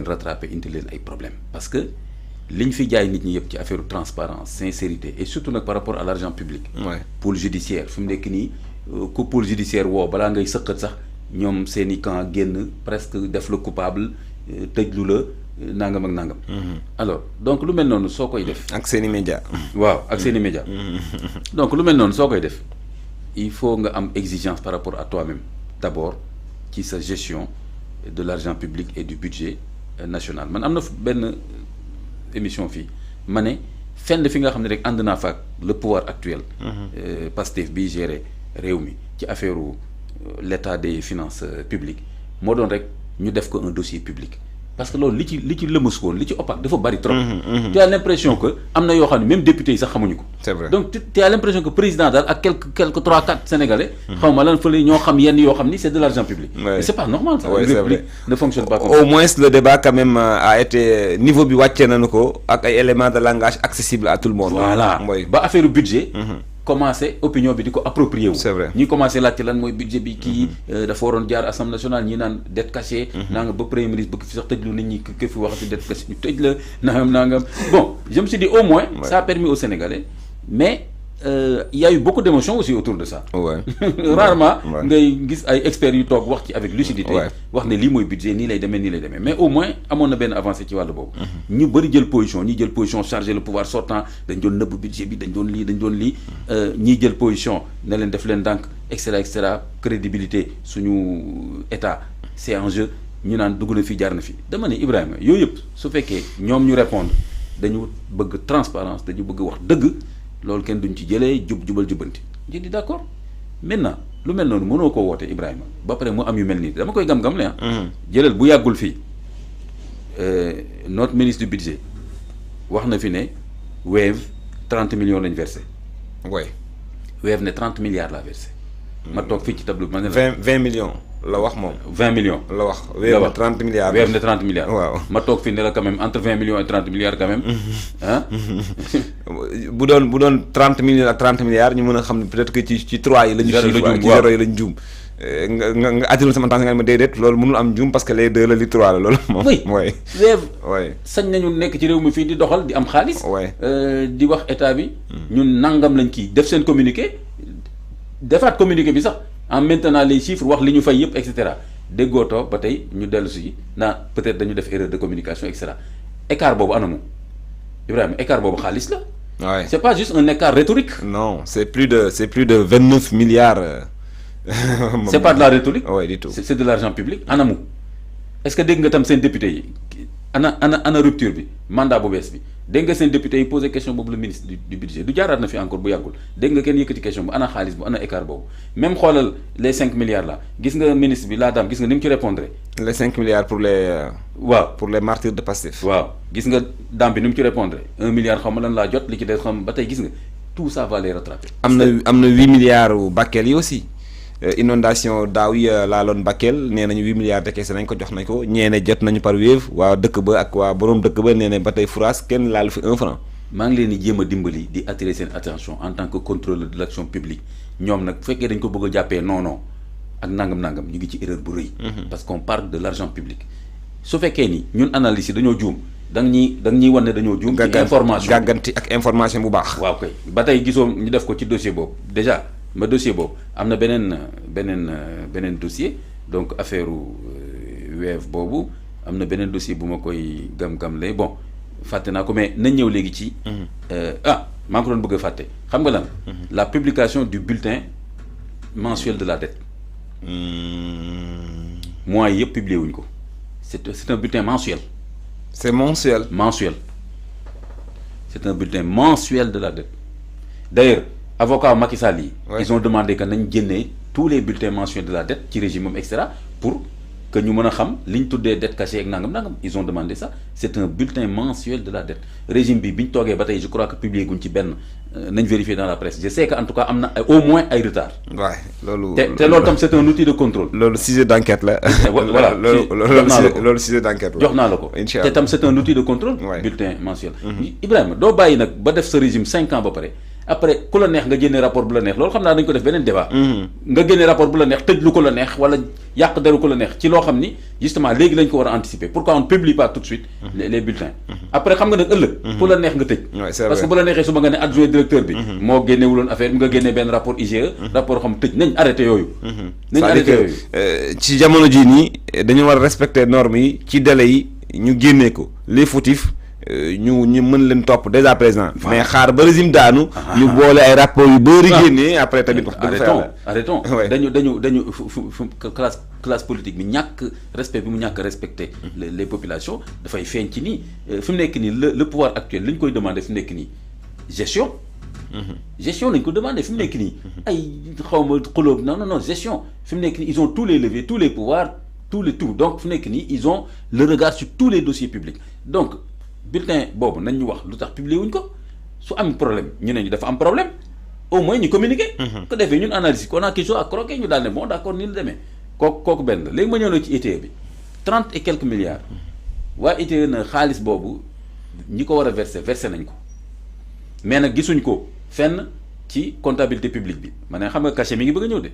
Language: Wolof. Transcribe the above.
rattraper indi leen ay problèmes parce que liñ fi jaay nit ñi yëpp ci affaire transparence sincérité et surtout nag par rapport à l'argent public. pôle judiciaire fi mu nekk nii ku pôle judiciaire woo balaa ngay sëqat sax ñoom seen i camp génn presque def la coupable tëjlu la nangam ak nangam. alors donc lu mel noonu soo koy def. ak seen i média. waaw ak seen i média. donc lu mel noonu soo koy def il faut nga am exigence par rapport à toi-même d'abord ci sa gestion de l'argent public et du budget national man am na benn émission fii ma ne fenn fi nga xam ne rek ànd naa fa ak le pouvoir actuel. Pastef bi géré réew mi ci affaire l'état des finances publiques moo doon rek ñu def ko un dossier public parce que loolu li ci lëmas woon li ci opaque dafa bari trop. tu as l'impression que am na yoo xam ne même député yi sax xamuñu ko. c'est vrai donc tu as l'impression que président daal ak quelques 3-4 sénégalais. xaw ma lan fële ñoo xam yenn yoo xam ni c'est de l'argent public. mais c'est pas normal ça. c'est vrai ne fonctionne pas comme au moins le débat quand même a été niveau bi wàccee nañu ko ak ay éléments de langage accessible à tout le monde. voilà mooy ba affaire budget. commencé opinion bi di ko approprié wu. c'est vrai ñi commencé laajte lan mooy budget bi kii dafa waroon jaar assemblée nationale ñi naan dette cachée. naa nga ba premier ministre bëgg fi sax tëjlu nit ñi ke fi waxati dette cachée ñu tëj la nangam bon je me suis dit au moins. ça a permis aux Sénégalais mais il y a eu beaucoup d'émotions aussi autour de ça. rarement ngay gis ay experts yu toog wax ci avec lucidité. wax ne lii mooy budget nii lay demee mais au moins amoon na benn avancée ci wàllu boobu. ñu bëri jël position ñi jël position charger le pouvoir sortant dañ doon nëbb budget bi dañ doon lii ñii jël position ne leen def leen ndànk et cetera crédibilité suñu état c'est en jeu ñu naan dugg na fi jaar na fi dama ne Ibrahima yooyu yëpp su fekkee ñoom ñu répondre dañu bëgg transparence dañu bëgg wax dëgg loolu kenn duñ ci jëlee jubal jubanti je dis d'accord maintenant lu mel noonu mënoo koo woote Ibrahima ba pare mu am yu mel nii dama koy gam-gam le jëlal bu yàggul fii notre ministre du budget wax na fi ne Wave 30 millions lañ versé. Wave ne 30 milliards la versé. ma toog fii ci tableau bi ma ne la 20 millions la wax moom. 20 millions la wax. Wave ne 30 milliards. Wave ne 30 milliards. waaw ma toog fii ne la quand même entre 20 millions et 30 milliards quand même. ah. bu doon 30 millions ak 30 milliards ñu mën a xam ne peut-être que ci 3 yi la ñu. ci 0 yi la ñu juum. nga attiré sama attention nga ne ma déedéet loolu mënul am juum parce que les 2 la li 3 la loolu moom. oui Wave sañ nañu nekk ci réew mi fii di doxal di am xaalis. di wax état bi. ñun nangam lañ kii def seen communiqué. defaat communiqué bi sax en maintenant les chiffres wax li ñu fay yëpp et cetera déggootoo ba tey ñu dellu si naa peut-être dañu def erreur de communication et cetera écart boobu anamu Ibrahima écart boobu xaalis la. c'est pas juste un écart rhétorique. non c'est plus de 29 milliards. c'est pas de la rhétorique. oui du tout c'est de l'argent public anamu est-ce que dégg nga tam seen député yi ana rupture bi mandat bu bees bi dégg nga seen député yi posé question boobu le ministre du budget du jaaraat na fi encore bu yàggul dégg nga kenn yëkkati question bu ana xaalis bu ana écart boobu même xoolal les 5 milliards là gis nga ministre bi la dame gis nga ni mu ci répondre. les 5 milliards pour les. waaw pour les martyrs de Pastef. waaw gis nga dame bi ni mu ci répondre 1 milliard xam nga lan laa jot li ci des xam ba tey gis nga tout ça va les rattraper. am na 8 milliards u Bakel yi aussi. inondation daaw yi laaloon Bakel nee nañu 8 milliards décaissé nañ ko jox nañ ko ñeene jot nañu par Wave waa dëkk ba ak waa borom dëkk ba nee na ba tey France kenn laal fi 1 franc. maa ngi leen di jéem a dimbali di attirer seen attention en tant que contrôleur de l'action publique ñoom nag bu fekkee dañ ko bëgg a jàppee non ak nangam ñu ngi ci erreur bu rëy. parce qu'on parle de l'argent public. su fekkee ni ñun analyse yi dañoo juum da nga ñuy wan ne dañoo juum. ci information gàgganti ak information bu baax. waaw kay ba tey gisoo ñu def ko ci dossier boobu déjà. ma dossier boobu am na beneen dossier donc affaire Wave boobu am na beneen dossier bu ma koy gam-gam lay bon fàtte naa ko mais nañ ñëw léegi ci. maa ngi ko doon bëgg a fàtte xam nga lan. la publication du bulletin mensuel de la dette. mois yi yëpp publié wuñ ko c'est un bulletin mensuel. c'est mensuel. C'est un bulletin mensuel de la dette d'ailleurs. avocat Macky Sall yi. ils ont demandé que nañ génnee tous les bulletins mensuels de la dette ci régime moom et cetera pour que ñu mën a xam li ñu tuddee dette cachée ak nangam ils ont demandé ça c'est un bulletin mensuel de la dette régime bi ñu toogee ba tey je crois que publié guñ ci benn nañ vérifier dans la presse je sais que en tout cas am na au moins ay retard. waay loolu. te loolu tam c'est un outil de contrôle. loolu sujet d'enquête la. voilà loolu sujet d'enquête la. jox naa la ko incha allah te tam c'est un outil de contrôle. bulletin mensuel. Ibrahima doo bàyyi nag ba def sa régime 5 ans ba pare. après ku la neex nga génne rapport bu la neex loolu xam naa dañ ko def beneen débat. nga génne rapport bu la neex tëj lu ko la neex wala yàq deru ko la neex ci loo xam ni justement léegi lañ ko war a anticiper pourquoi on ne publie pas tout de suite les bulletins. après xam nga nag ëllëg. ku la neex nga tëj. parce que bu la neexee suba nga ne adjoint directeur bi. moo génnewuloon affaire bi nga génne benn rapport IGE. rapport xam tëj nañ arrêté yooyu. nañ arrêté yooyu ci jamono jii nii dañu war a respecter normes yi ci délai yi ñu génnee ko les fautifs. ñu mën leen topp dès à présent. mais xaar ba régime daanu. ñu boole ay rapports yu bëri génnee après tamit. wax dëgg fa yàlla arrêtons dañu classe politique bi ñàkk respect bi mu ñàkk respecter les populations dafay feeñ ci nii fi mu nekk nii le pouvoir actuel li ñu koy demander fi mu nekk nii gestion. gestion lañ ko demander fi mu nekk nii. ay xaw ma xulóog non gestion fi mu nekk nii ils ont tous les leviers tous les pouvoirs tout donc fi mu nekk nii ils ont le regard sur tous les dossiers publics donc. bulletin boobu nañ ñu wax lu tax publier wuñ ko su am problème ñu ne ñu dafa am problème au moins ñu communiquer. ko defee ñun analyse ko on a quelque chose à croquer ñu daal ne bon d'accord ni la demee kooku benn léegi ma ñëw na ci ITIE bi 30 et quelques milliards waa ITIE na xaalis boobu ñi ko war a verser nañ ko mais nag gisuñ ko fenn ci comptabilité publique bi ma ne xam nga cachet mi ngi bëgg a ñëw de.